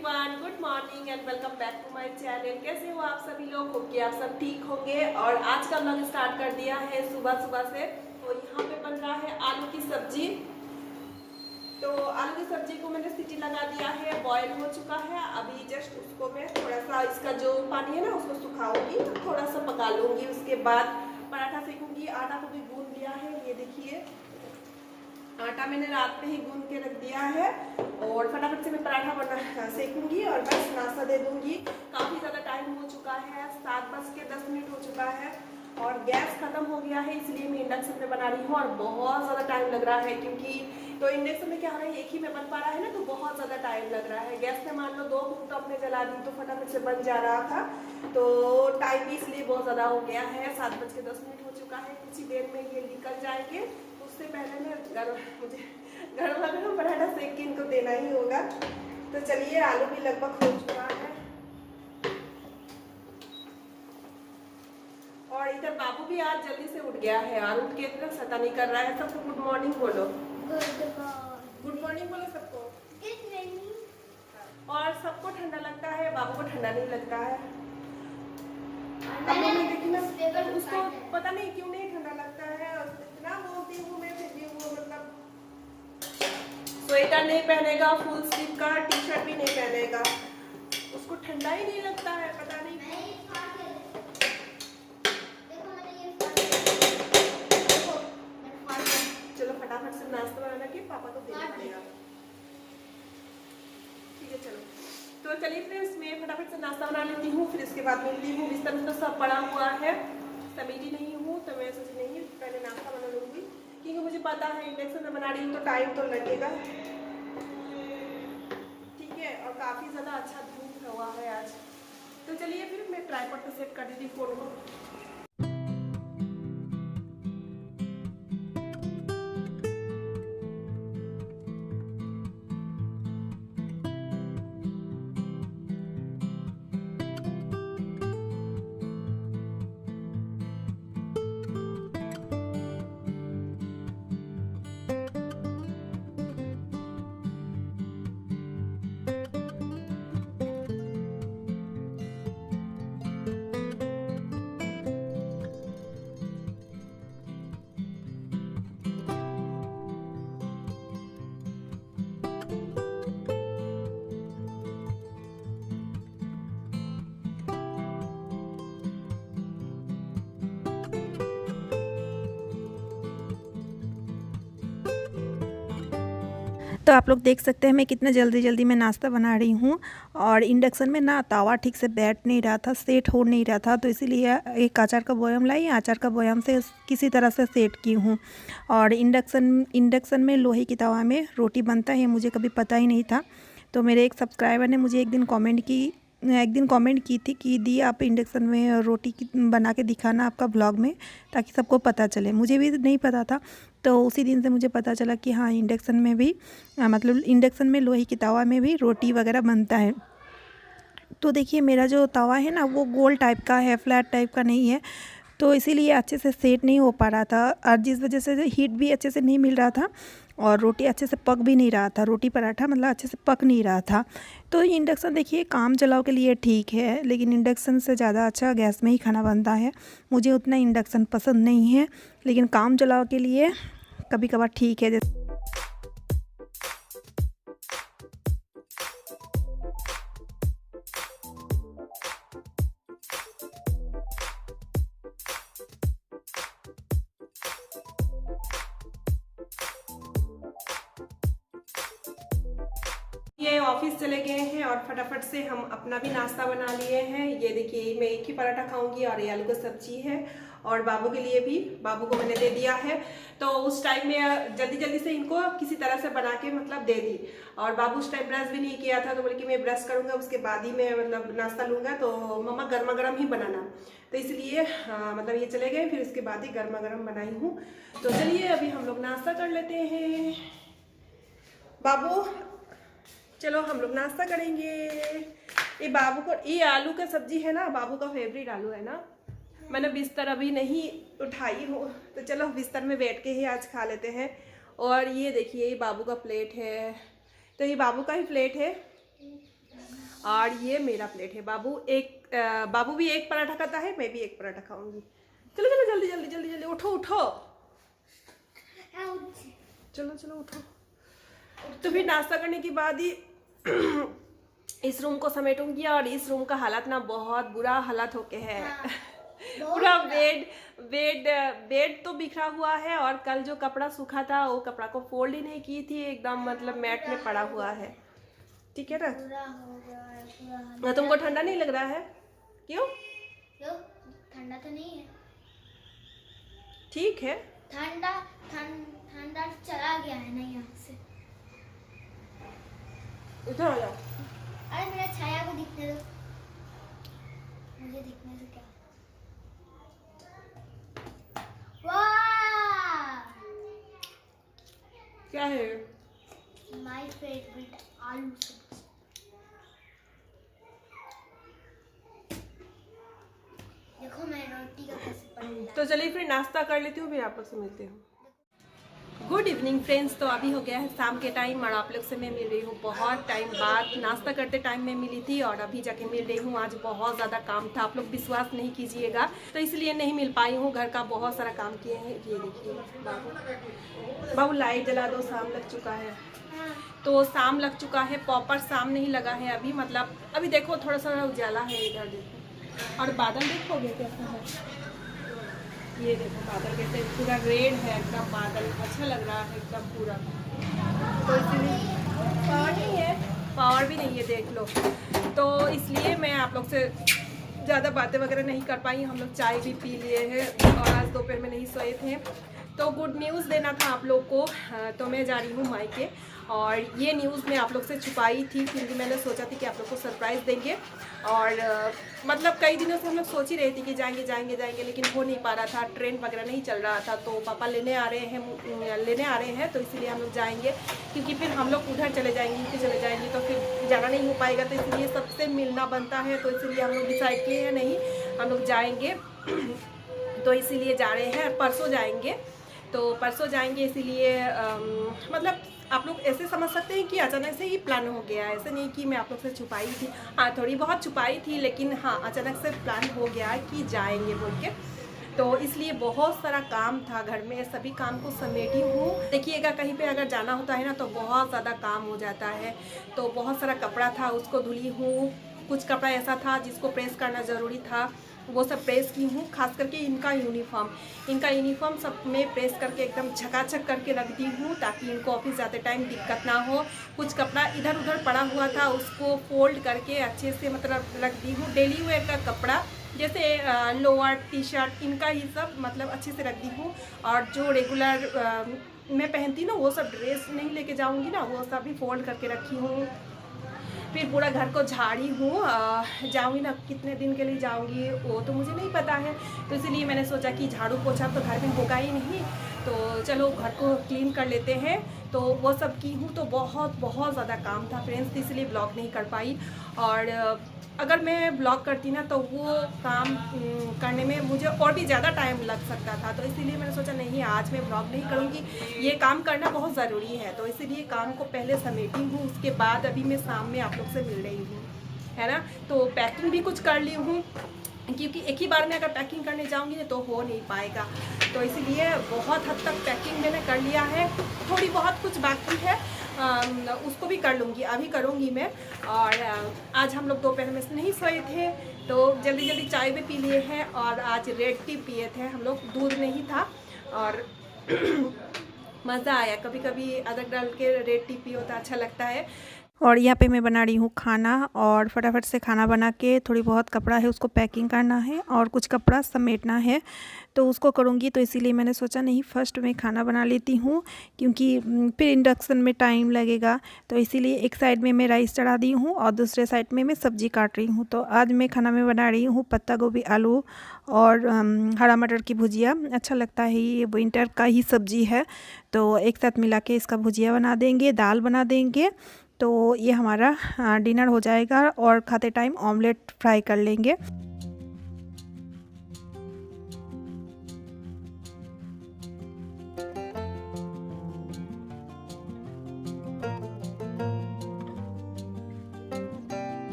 Everyone, good morning and welcome back to my channel. कैसे हो आप सभी लोग? होप कि आप सब ठीक होंगे। और आज का व्लॉग स्टार्ट कर दिया है सुबह सुबह से। तो यहाँ पे बन रहा है आलू की सब्जी। तो आलू की सब्जी को मैंने सीटी लगा दिया है, बॉयल हो चुका है। अभी जस्ट उसको मैं थोड़ा सा इसका जो पानी है ना उसको सुखाऊंगी, थोड़ा सा पका लूंगी। उसके बाद पराठा सेकूंगी। आटा को भी गूंद लिया है, ये देखिए आटा मैंने रात में ही गूंद के रख दिया है। और फटाफट से मैं पराठा बना सेकूंगी और बस नाश्ता दे दूंगी। काफ़ी ज़्यादा टाइम हो चुका है, 7:10 हो चुका है और गैस खत्म हो गया है, इसलिए मैं इंडक्शन पे बना रही हूँ। और बहुत ज़्यादा टाइम लग रहा है क्योंकि तो इंडक्शन में क्या हो रहा है, एक ही में बन पा रहा है ना, तो बहुत ज़्यादा टाइम लग रहा है। गैस पे मान लो 2 मिनट अपने जला दी तो फटाफट से बन जा रहा था, तो टाइम भी इसलिए बहुत ज़्यादा हो गया है। 7:10 हो चुका है, कुछ ही देर में ये निकल जाएंगे। उससे पहले मैं मुझे गर्मा गर्म पराठा सेक के इनको देना ही होगा। तो चलिए, आलू भी लगभग हो चुका है और इधर बाबू भी आज जल्दी से उठ गया है और उठ के इतना शैतानी कर रहा है। सबको गुड मॉर्निंग बोलो। गुड मॉर्निंग बोलो सबको। और सबको ठंडा लगता है, बाबू को ठंडा नहीं लगता है। देखी ना, उसको पता नहीं क्यों नहीं ठंडा लगता है। इतना बोलती हूँ मैं, फिर भी वो मतलब स्वेटर नहीं पहनेगा, फुल स्लीव का टी शर्ट भी नहीं पहनेगा, उसको ठंडा ही नहीं लगता है, पता नहीं। चलो फटाफट से नाश्ता बनाना कि पापा को देना पड़ेगा। ठीक है चलो, तो चलिए फ्रेंड्स, मैं फटाफट से नाश्ता बना लेती हूँ, फिर इसके बाद मिलती हूँ। बिस्तर में तो सब पड़ा हुआ है, समेटी नहीं हूँ, तो मैं सोची नहीं पहले नाश्ता बना लूँगी क्योंकि मुझे पता है इंडक्शन में बना रही हूँ तो टाइम तो लगेगा। ठीक है, और काफ़ी ज़्यादा अच्छा धूप हुआ है आज। तो चलिए फिर मैं ट्राइपॉड पे सेट कर देती हूँ फोन को। तो आप लोग देख सकते हैं मैं कितना जल्दी जल्दी मैं नाश्ता बना रही हूँ। और इंडक्शन में ना तवा ठीक से बैठ नहीं रहा था, सेट हो नहीं रहा था, तो इसीलिए एक अचार का बोयम लाई, अचार का बोयम से किसी तरह से सेट की हूँ। और इंडक्शन में लोहे की तवा में रोटी बनता है, मुझे कभी पता ही नहीं था। तो मेरे एक सब्सक्राइबर ने मुझे एक दिन कमेंट की थी कि दी आप इंडक्शन में रोटी बना के दिखाना आपका ब्लॉग में, ताकि सबको पता चले। मुझे भी नहीं पता था, तो उसी दिन से मुझे पता चला कि हाँ इंडक्शन में भी मतलब इंडक्शन में लोहे की तवा में भी रोटी वगैरह बनता है। तो देखिए मेरा जो तवा है ना वो गोल टाइप का है, फ्लैट टाइप का नहीं है, तो इसीलिए अच्छे से सेट नहीं हो पा रहा था। और जिस वजह से हीट भी अच्छे से नहीं मिल रहा था और रोटी अच्छे से पक भी नहीं रहा था, रोटी पराठा मतलब अच्छे से पक नहीं रहा था। तो इंडक्शन देखिए काम चलाओ के लिए ठीक है, लेकिन इंडक्शन से ज़्यादा अच्छा गैस में ही खाना बनता है। मुझे उतना इंडक्शन पसंद नहीं है, लेकिन काम चलाओ के लिए कभी कभार ठीक है। जैसे ये ऑफिस चले गए हैं और फटाफट से हम अपना भी नाश्ता बना लिए हैं। ये देखिए मैं एक ही पराठा खाऊंगी और ये आलू की सब्जी है और बाबू के लिए भी, बाबू को मैंने दे दिया है। तो उस टाइम में जल्दी जल्दी से इनको किसी तरह से बना के मतलब दे दी। और बाबू उस टाइम ब्रश भी नहीं किया था, तो बोले कि मैं ब्रश करूंगा उसके बाद ही मैं मतलब नाश्ता लूंगा, तो मम्मा गर्मा गर्म ही बनाना, तो इसलिए मतलब ये चले गए, फिर उसके बाद ही गर्मा गर्म बनाई हूँ। तो चलिए अभी हम लोग नाश्ता कर लेते हैं। बाबू चलो हम लोग नाश्ता करेंगे। ये बाबू को, ये आलू का सब्जी है ना, बाबू का फेवरेट आलू है ना। मैंने बिस्तर अभी नहीं उठाई हूँ, तो चलो बिस्तर में बैठ के ही आज खा लेते हैं। और ये देखिए ये बाबू का प्लेट है, तो ये बाबू का ही प्लेट है। और ये मेरा प्लेट है। बाबू भी एक पराठा खाता है, मैं भी एक पराठा खाऊंगी। चलो चलो जल्दी जल्दी जल्दी जल्दी उठो उठो, चलो चलो उठो। तो फिर नाश्ता करने के बाद ही इस रूम को समेटूंगी, और इस रूम का हालत ना बहुत बुरा हालत होके है। पूरा बेड तो बिखरा हुआ है, और कल जो कपड़ा सूखा था वो कपड़ा को फोल्ड ही नहीं की थी, एकदम मतलब मैट में पड़ा हुआ है। ठीक है ना? तुमको ठंडा नहीं लग रहा है? क्यों? ठंडा तो नहीं है। ठीक है, ठंडा चला गया है ना यहाँ से। इधर आ जाओ। अरे मेरा छाया को दिखने दो, मुझे दिखने से क्या। वाह, क्या है? माय फेवरेट आलू सब्जी। देखो मैं रोटी का कैसे पलटा। तो चलिए फिर नाश्ता कर लेती हूँ, फिर आप लोग से मिलती हूँ। Good evening friends. तो अभी हो गया है शाम के टाइम, और आप लोग से मैं मिल रही हूँ बहुत टाइम बाद। नाश्ता करते टाइम में मिली थी, और अभी जाके मिल रही हूँ। आज बहुत ज़्यादा काम था, आप लोग विश्वास नहीं कीजिएगा, तो इसलिए नहीं मिल पाई हूँ। घर का बहुत सारा काम किए हैं। ये देखिए बाबू लाइट जला दो, शाम लग चुका है। तो शाम लग चुका है, प्रॉपर शाम नहीं लगा है अभी, मतलब अभी देखो थोड़ा सा उजाला है इधर देखो, और बादल देखोगे कैसा है। ये देखो बादल कैसे पूरा रेड है एकदम, बादल अच्छा लग रहा है एकदम पूरा। तो इसलिए पावर नहीं है, पावर भी नहीं है देख लो। तो इसलिए मैं आप लोग से ज़्यादा बातें वगैरह नहीं कर पाई। हम लोग चाय भी पी लिए हैं, और आज दोपहर में नहीं सोए थे। तो गुड न्यूज़ देना था आप लोग को, तो मैं जा रही हूँ मायके। और ये न्यूज़ मैं आप लोग से छुपाई थी, क्योंकि मैंने सोचा था कि आप लोग को सरप्राइज़ देंगे। और मतलब कई दिनों से हम लोग सोच ही रहे थे कि जाएंगे जाएंगे जाएंगे, लेकिन हो नहीं पा रहा था, ट्रेन वगैरह नहीं चल रहा था। तो पापा लेने आ रहे हैं, तो इसलिए हम लोग जाएंगे, क्योंकि फिर हम लोग उधर चले जाएंगे तो फिर जाना नहीं हो पाएगा। तो इसलिए सबसे मिलना बनता है, तो इसलिए हम लोग डिसाइड किए हैं नहीं हम लोग जाएंगे। तो इसीलिए जा रहे हैं, परसों जाएंगे। तो परसों जाएंगे इसीलिए मतलब आप लोग ऐसे समझ सकते हैं कि अचानक से ही प्लान हो गया। ऐसे नहीं कि मैं आप लोग से छुपाई थी, हाँ थोड़ी बहुत छुपाई थी, लेकिन हाँ अचानक से प्लान हो गया कि जाएंगे बोल के। तो इसलिए बहुत सारा काम था घर में, सभी काम को समेटी हूँ। देखिएगा कहीं पे अगर जाना होता है ना तो बहुत ज़्यादा काम हो जाता है। तो बहुत सारा कपड़ा था, उसको धुली हूँ। कुछ कपड़ा ऐसा था जिसको प्रेस करना ज़रूरी था, वो सब प्रेस की हूँ। खास करके इनका यूनिफॉर्म सब में प्रेस करके एकदम झकाझक करके रख दी हूँ, ताकि इनको ऑफिस जाते टाइम दिक्कत ना हो। कुछ कपड़ा इधर उधर पड़ा हुआ था, उसको फोल्ड करके अच्छे से मतलब रख दी हूँ। डेली वेयर का कपड़ा जैसे लोअर टी शर्ट, इनका ही सब मतलब अच्छे से रख दी हूँ। और जो रेगुलर मैं पहनती ना वो सब ड्रेस नहीं लेके जाऊँगी ना, वो सब भी फोल्ड करके रखी हूँ। फिर पूरा घर को झाड़ी हूँ। जाऊँगी ना, कितने दिन के लिए जाऊँगी वो तो मुझे नहीं पता है। तो इसीलिए मैंने सोचा कि झाड़ू पोछा तो घर में होगा ही नहीं, तो चलो घर को क्लीन कर लेते हैं। तो वो सब की हूँ। तो बहुत ज़्यादा काम था फ्रेंड्स, इसलिए ब्लॉग नहीं कर पाई। और अगर मैं ब्लॉग करती ना तो वो काम करने में मुझे और भी ज़्यादा टाइम लग सकता था। तो इसीलिए मैंने सोचा नहीं, आज मैं ब्लॉग नहीं करूँगी, ये काम करना बहुत ज़रूरी है। तो इसीलिए काम को पहले समेटी हूँ, उसके बाद अभी मैं शाम में आप लोग से मिल रही हूँ, है ना। तो पैकिंग भी कुछ कर ली हूँ, क्योंकि एक ही बार में अगर पैकिंग करने जाऊंगी ना तो हो नहीं पाएगा। तो इसीलिए बहुत हद तक पैकिंग मैंने कर लिया है, थोड़ी बहुत कुछ बाकी है, उसको भी कर लूँगी, अभी करूँगी मैं। और आज हम लोग दोपहर में नहीं सोए थे, तो जल्दी जल्दी चाय भी पी लिए हैं। और आज रेड टी पिए थे हम लोग, दूध नहीं था। और मज़ा आया, कभी कभी अदरक डाल के रेड टी पियो तो अच्छा लगता है। और यहाँ पे मैं बना रही हूँ खाना, और फटाफट से खाना बना के थोड़ी बहुत कपड़ा है उसको पैकिंग करना है, और कुछ कपड़ा समेटना है तो उसको करूँगी। तो इसीलिए मैंने सोचा नहीं फर्स्ट मैं खाना बना लेती हूँ, क्योंकि फिर इंडक्शन में टाइम लगेगा। तो इसीलिए एक साइड में मैं राइस चढ़ा दी हूँ, और दूसरे साइड में मैं सब्ज़ी काट रही हूँ। तो आज मैं खाना में बना रही हूँ पत्ता गोभी, आलू और हरा मटर की भुजिया। अच्छा लगता है, ये विंटर का ही सब्ज़ी है, तो एक साथ मिला के इसका भुजिया बना देंगे, दाल बना देंगे। तो ये हमारा डिनर हो जाएगा, और खाते टाइम ऑमलेट फ्राई कर लेंगे।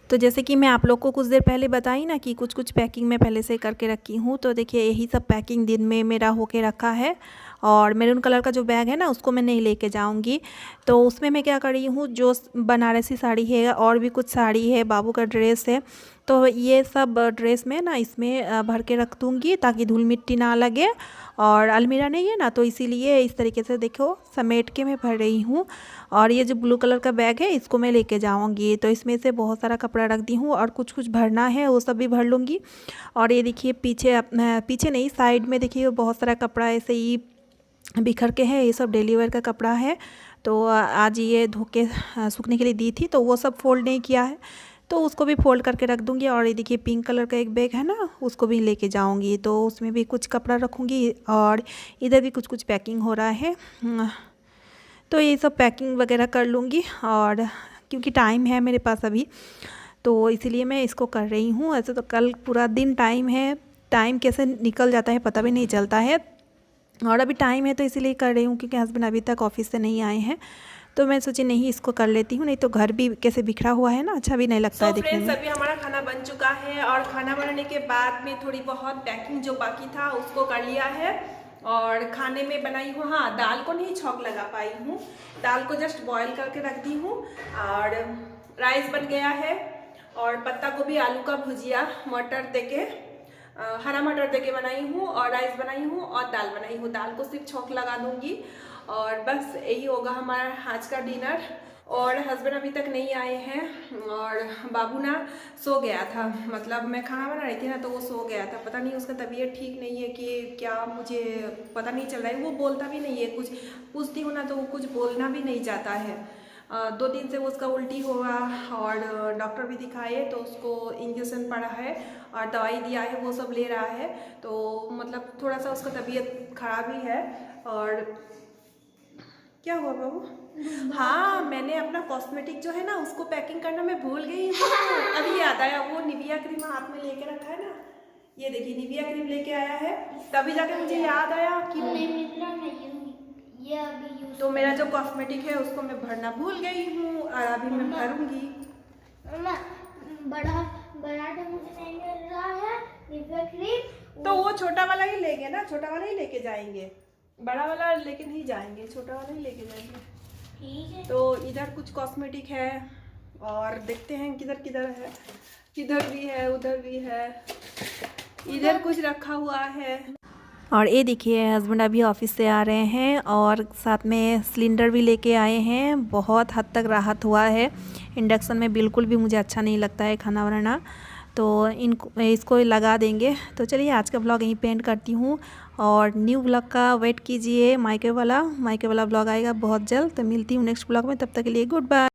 तो जैसे कि मैं आप लोग को कुछ देर पहले बताई ना कि कुछ कुछ पैकिंग मैं पहले से करके रखी हूँ, तो देखिए यही सब पैकिंग दिन में मेरा होके रखा है। और मैरून कलर का जो बैग है ना उसको मैं नहीं लेके जाऊँगी, तो उसमें मैं क्या कर रही हूँ, जो बनारसी साड़ी है और भी कुछ साड़ी है, बाबू का ड्रेस है, तो ये सब ड्रेस में ना इसमें भर के रख दूँगी ताकि धूल मिट्टी ना लगे। और अलमीरा नहीं है ना, तो इसीलिए इस तरीके से देखो समेट के मैं भर रही हूँ। और ये जो ब्लू कलर का बैग है इसको मैं लेके जाऊँगी, तो इसमें से बहुत सारा कपड़ा रख दी हूँ और कुछ कुछ भरना है वो सब भी भर लूँगी। और ये देखिए पीछे नहीं, साइड में देखिए बहुत सारा कपड़ा ऐसे ही बिखर के है, ये सब डेली वेयर का कपड़ा है। तो आज ये धो के सूखने के लिए दी थी, तो वो सब फोल्ड नहीं किया है, तो उसको भी फोल्ड करके रख दूँगी। और ये देखिए पिंक कलर का एक बैग है ना, उसको भी लेके जाऊँगी, तो उसमें भी कुछ कपड़ा रखूँगी। और इधर भी कुछ कुछ पैकिंग हो रहा है, तो ये सब पैकिंग वगैरह कर लूँगी। और क्योंकि टाइम है मेरे पास अभी, तो इसीलिए मैं इसको कर रही हूँ। ऐसे तो कल पूरा दिन टाइम है, टाइम कैसे निकल जाता है पता भी नहीं चलता है। और अभी टाइम है तो इसीलिए कर रही हूँ, क्योंकि हस्बैंड अभी तक ऑफिस से नहीं आए हैं, तो मैं सोची नहीं इसको कर लेती हूँ, नहीं तो घर भी कैसे बिखरा हुआ है ना, अच्छा भी नहीं लगता है दिखने में। अभी हमारा खाना बन चुका है और खाना बनाने के बाद में थोड़ी बहुत पैकिंग जो बाकी था उसको कर लिया है। और खाने में बनाई हूँ, हाँ दाल को नहीं छौंक लगा पाई हूँ, दाल को जस्ट बॉईल करके रख दी हूँ। और राइस बन गया है और पत्ता गोभी आलू का भुजिया मटर देके, हरा मटर देके बनाई हूँ, और राइस बनाई हूँ और दाल बनाई हूँ। दाल को सिर्फ छौंक लगा दूँगी और बस यही होगा हमारा आज का डिनर। और हस्बैंड अभी तक नहीं आए हैं और बाबू ना सो गया था, मतलब मैं खाना बना रही थी ना तो वो सो गया था। पता नहीं उसका तबीयत ठीक नहीं है कि क्या, मुझे पता नहीं चल रहा है। वो बोलता भी नहीं है, कुछ पूछती हूँ ना तो वो कुछ बोलना भी नहीं चाहता है। 2 दिन से वो उसका उल्टी हुआ और डॉक्टर भी दिखाए तो उसको इंजेक्शन पड़ा है और दवाई दिया है, वो सब ले रहा है। तो मतलब थोड़ा सा उसका तबीयत खराब ही है। और क्या हुआ बाबू? हाँ, मैंने अपना कॉस्मेटिक जो है ना उसको पैकिंग करना मैं भूल गई हूँ। अभी याद आया, वो निविया क्रीम हाथ में लेके रखा है ना, ये देखिए निविया क्रीम लेके आया है, तभी जाके मुझे याद आया कि ये अभी तो मेरा जो कॉस्मेटिक है उसको मैं भरना भूल गई हूँ और अभी मैं भरूंगी। बड़ा मुझे नहीं मिल रहा है निविया क्रीम, तो वो छोटा वाला ही लेंगे ना, छोटा वाला ही लेके जाएंगे, बड़ा वाला लेके नहीं जाएंगे, छोटा वाला ही लेके जाएंगे। ठीक है। तो इधर कुछ कॉस्मेटिक है और देखते हैं किधर किधर है, किधर भी है उधर भी है, इधर कुछ रखा हुआ है। और ये देखिए हस्बैंड अभी ऑफिस से आ रहे हैं और साथ में सिलेंडर भी लेके आए हैं। बहुत हद तक राहत हुआ है, इंडक्शन में बिल्कुल भी मुझे अच्छा नहीं लगता है खाना बनाना, तो इसको लगा देंगे। तो चलिए आज का ब्लॉग यहीं पे एंड करती हूँ और न्यू ब्लॉग का वेट कीजिए, मायके वाला ब्लॉग आएगा बहुत जल्द। तो मिलती हूँ नेक्स्ट ब्लॉग में, तब तक के लिए गुड बाय।